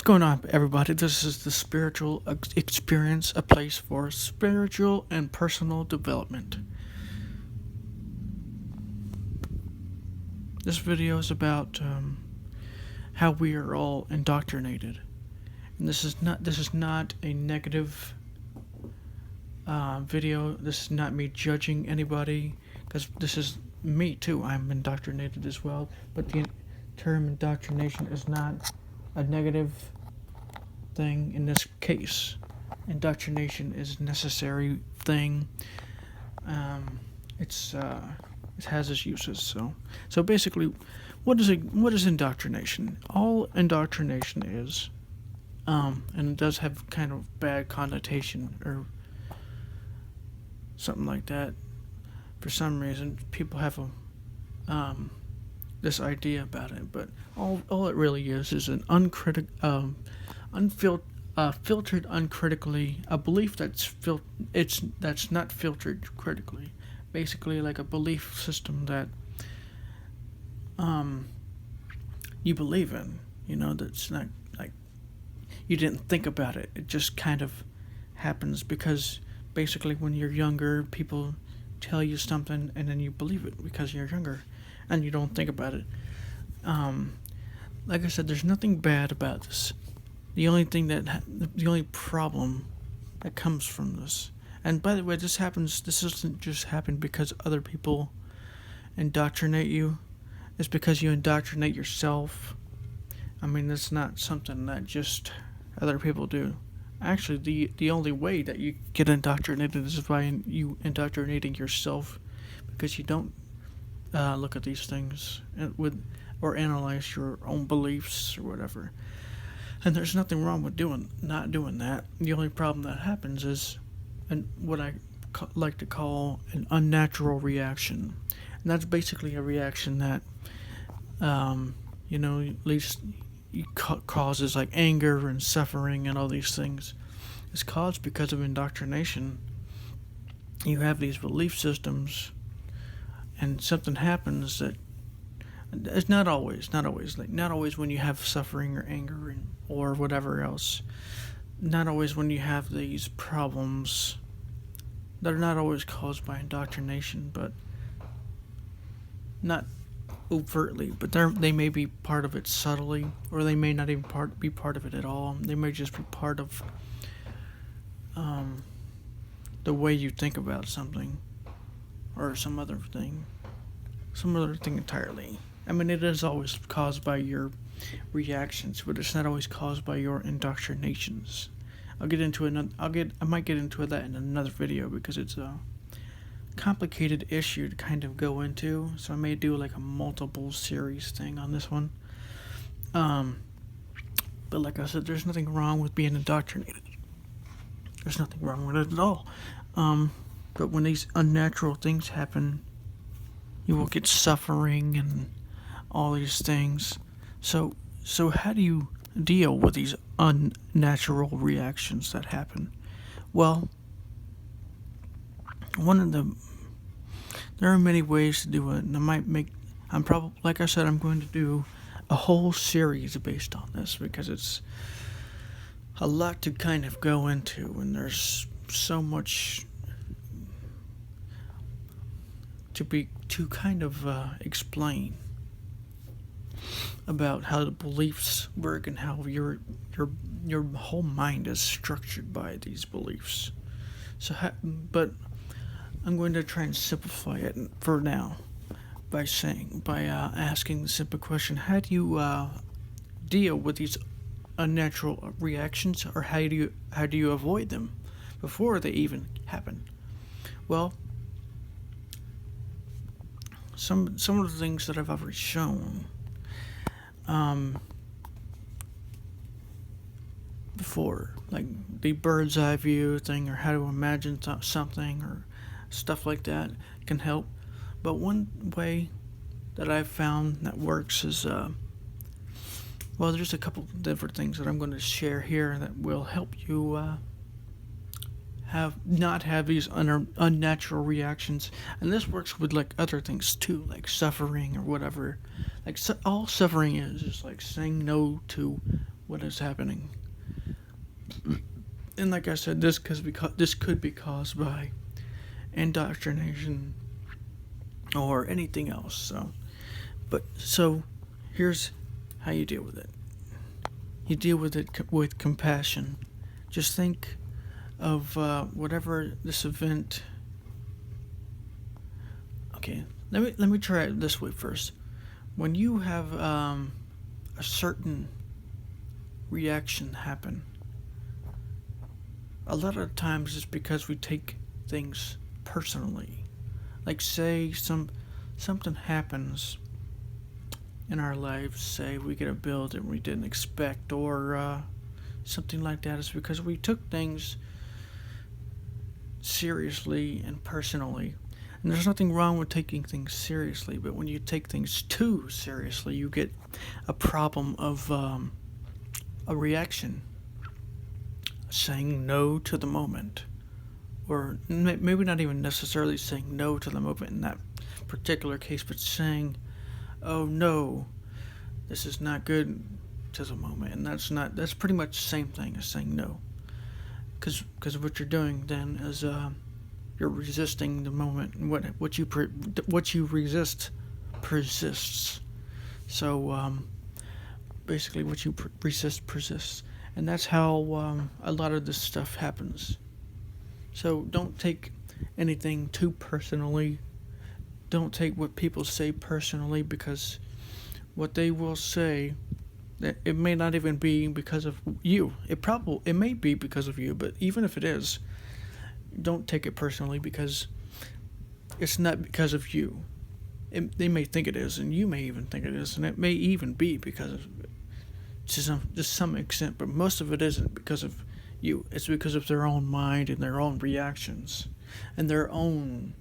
going on, everybody? This is the Spiritual Experience, a place for spiritual and personal development. This video is about how we are all indoctrinated, and this is not a negative video. This is not me judging anybody, because this is me too. I'm indoctrinated as well, but the term indoctrination is not a negative thing in this case. Indoctrination is a necessary thing. It has its uses. So basically, what is indoctrination? All indoctrination is, and it does have kind of bad connotation or something like that. For some reason, people have this idea about it, but all it really is an filtered uncritically, a belief that's not filtered critically. Basically, like a belief system that you believe in. That's not like you didn't think about it. It just kind of happens because basically when you're younger, people tell you something and then you believe it because you're younger and you don't think about it. Like I said, there's nothing bad about this. The only problem that comes from this, and by the way, this doesn't just happen because other people indoctrinate you. It's because you indoctrinate yourself. I mean, that's not something that just other people do. Actually, the only way that you get indoctrinated is by you indoctrinating yourself, because you don't look at these things or analyze your own beliefs or whatever. And there's nothing wrong with not doing that. The only problem that happens is what I like to call an unnatural reaction. And that's basically a reaction that, at least causes like anger and suffering and all these things. It's caused because of indoctrination. You have these belief systems, and something happens that it's not always when you have suffering or anger or whatever else. Not always when you have these problems that are not always caused by indoctrination, but not overtly, but they may be part of it subtly, or they may not even be part of it at all. They may just be part of the way you think about something, or some other thing entirely. I mean, it is always caused by your reactions, but it's not always caused by your indoctrinations. I might get into that in another video, because it's a complicated issue to kind of go into. So I may do like a multiple series thing on this one. But like I said, there's nothing wrong with being indoctrinated. There's nothing wrong with it at all. But when these unnatural things happen, you will get suffering and all these things. So how do you deal with these unnatural reactions that happen? Well, there are many ways to do it, and I'm going to do a whole series based on this, because it's a lot to kind of go into, and there's so much to kind of explain about how the beliefs work and how your whole mind is structured by these beliefs. But I'm going to try and simplify it for now by asking the simple question: how do you deal with these unnatural reactions, or how do you avoid them before they even happen? Well, some of the things that I've already shown before, like the bird's eye view thing, or how to imagine something, or stuff like that, can help. But one way that I've found that works is there's a couple different things that I'm going to share here that will help you not have these unnatural reactions. And this works with like other things too, like suffering or whatever. Like all suffering is like saying no to what is happening. And like I said, this could be caused by indoctrination or anything else. So here's how you deal with it. You deal with it with compassion. Just think of whatever this event. Okay, let me try it this way first. When you have a certain reaction happen, a lot of times it's because we take things personally. Like say something happens in our lives, say we get a bill that we didn't expect, or something like that. It's because we took things seriously and personally. And there's nothing wrong with taking things seriously, but when you take things too seriously, you get a problem of a reaction, saying no to the moment, or maybe not even necessarily saying no to the moment in that particular case, but saying, oh no, this is not good to the moment. And that's pretty much the same thing as saying no, because what you're doing then is you're resisting the moment, and what you resist persists. So basically what you resist persists, and that's how a lot of this stuff happens. So don't take anything too personally. Don't take what people say personally, because what they will say, that it may not even be because of you. It may be because of you, but even if it is, don't take it personally, because it's not because of you. They may think it is, and you may even think it is, and it may even be because of to some extent, but most of it isn't because of you. It's because of their own mind and their own reactions and their own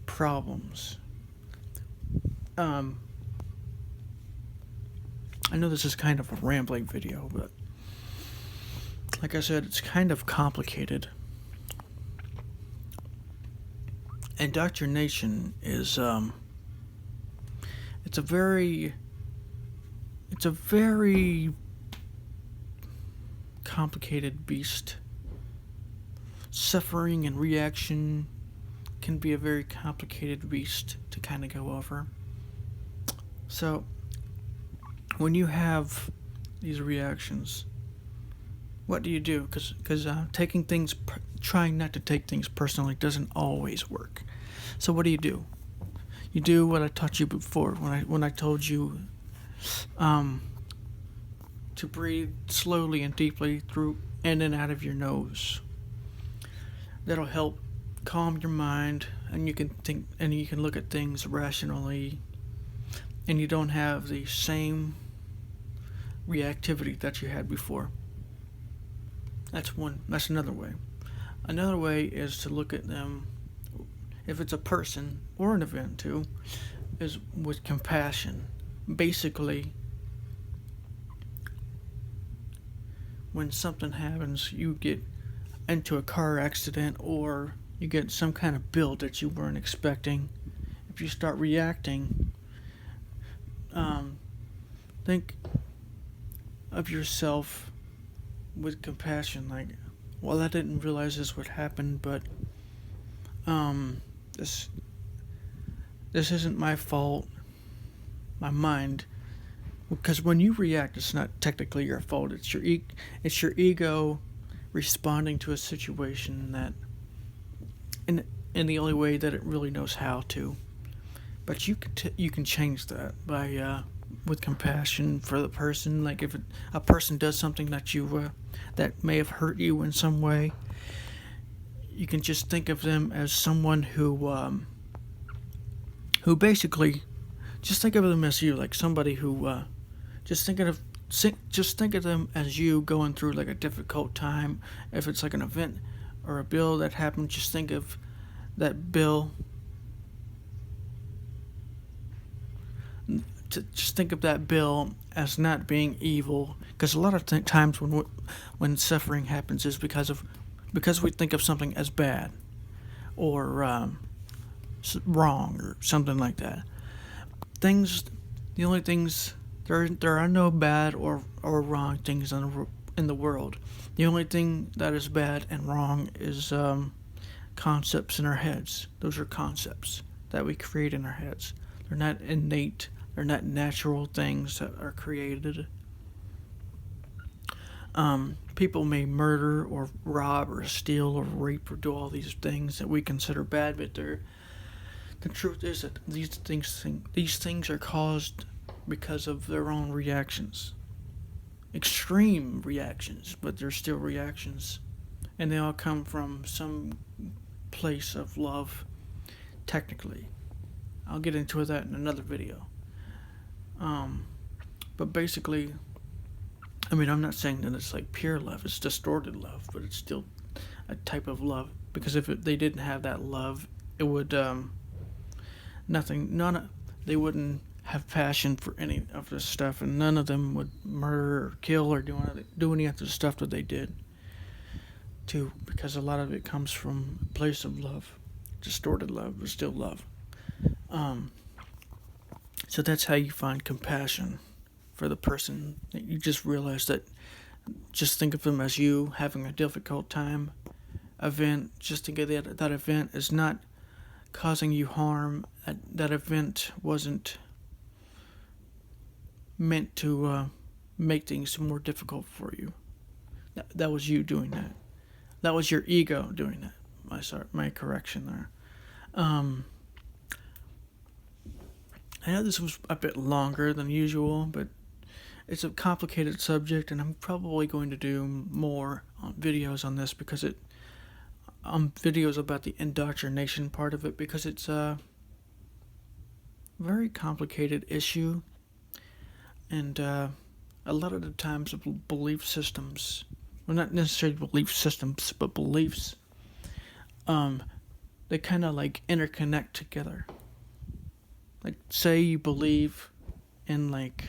problems. I know this is kind of a rambling video, but like I said, it's kind of complicated. Indoctrination is it's a very complicated beast. Suffering and reaction can be a very complicated beast to kind of go over. So when you have these reactions, what do you do? Because trying not to take things personally doesn't always work. So what do? You do what I taught you before when I told you to breathe slowly and deeply through in and out of your nose. That'll help calm your mind, and you can think, and you can look at things rationally, and you don't have the same reactivity that you had before. That's another way. Another way is to look at them, if it's a person or an event too, is with compassion. Basically, when something happens, you get into a car accident, or you get some kind of bill that you weren't expecting. If you start reacting, think of yourself with compassion, like, well, I didn't realize this would happen, but this isn't my fault. My mind, because when you react, it's not technically your fault. It's your ego responding to a situation that, in the only way that it really knows how to. But you can change that by with compassion for the person. Like if a person does something that may have hurt you in some way, you can just think of them as someone who basically, just think of them as you, like somebody who just think of them as you going through like a difficult time. If it's like an event or a bill that happened, just think of that bill. Just think of that bill as not being evil, because a lot of times when suffering happens is because we think of something as bad or wrong or something like that. The only things There are no bad or wrong things in the world. The only thing that is bad and wrong is concepts in our heads. Those are concepts that we create in our heads. They're not innate. They're not natural things that are created. People may murder or rob or steal or rape or do all these things that we consider bad, but the truth is that these things are caused because of their own reactions. Extreme reactions, but they're still reactions. And they all come from some place of love, technically. I'll get into that in another video. But basically, I mean, I'm not saying that it's like pure love, it's distorted love, but it's still a type of love. Because if they didn't have that love, it would, they wouldn't have passion for any of this stuff, and none of them would murder or kill or do any of the stuff that they did too, because a lot of it comes from a place of love, distorted love, but still love. So that's how you find compassion for the person. You just realize that, just think of them as you having a difficult time event. Just think of that event is not causing you harm. That event wasn't meant to make things more difficult for you. That was you doing that. That was your ego doing that. My correction there. I know this was a bit longer than usual, but it's a complicated subject, and I'm probably going to do more videos on this because videos about the indoctrination part of it, because it's a very complicated issue, and a lot of the times belief systems, well, not necessarily belief systems, but beliefs, they kind of like interconnect together. Like, say you believe in, like,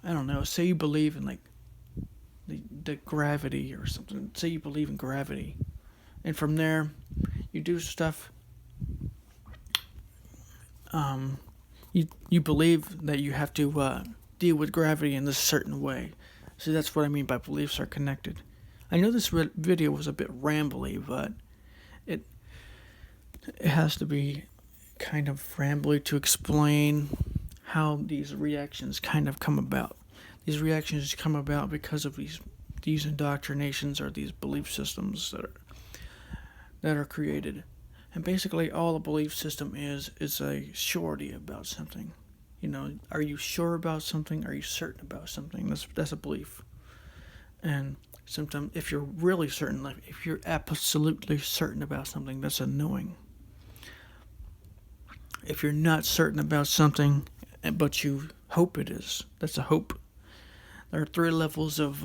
I don't know, say you believe in, like, the gravity or something. Say you believe in gravity. And from there, you do stuff. You believe that you have to deal with gravity in this certain way. So that's what I mean by beliefs are connected. I know this video was a bit rambly, but it has to be kind of rambly to explain how these reactions kind of come about. These reactions come about because of these indoctrinations or these belief systems that are created. And basically all a belief system is a surety about something. You know, are you sure about something? Are you certain about something? That's a belief. And sometimes if you're really certain, like if you're absolutely certain about something, that's a knowing. If you're not certain about something, but you hope it is, that's a hope. There are 3 levels of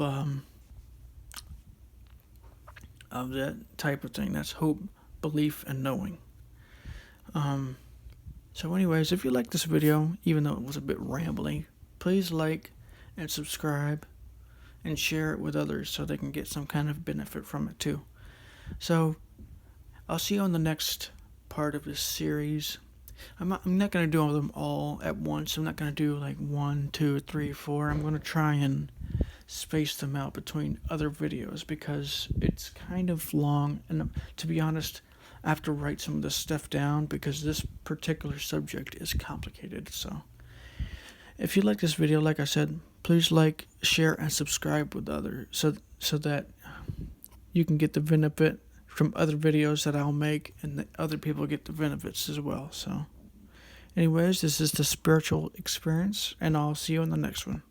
that type of thing. That's hope, belief, and knowing. So anyways, if you like this video, even though it was a bit rambly, please like and subscribe and share it with others so they can get some kind of benefit from it too. So I'll see you on the next part of this series. I'm not going to do them all at once. I'm not going to do like 1, 2, 3, 4. I'm going to try and space them out between other videos because it's kind of long, and to be honest, I have to write some of this stuff down because this particular subject is complicated. So if you like this video, like I said, please like, share, and subscribe with others so that you can get the benefit from other videos that I'll make, and that other people get the benefits as well. So anyways, this is the spiritual experience, and I'll see you in the next one.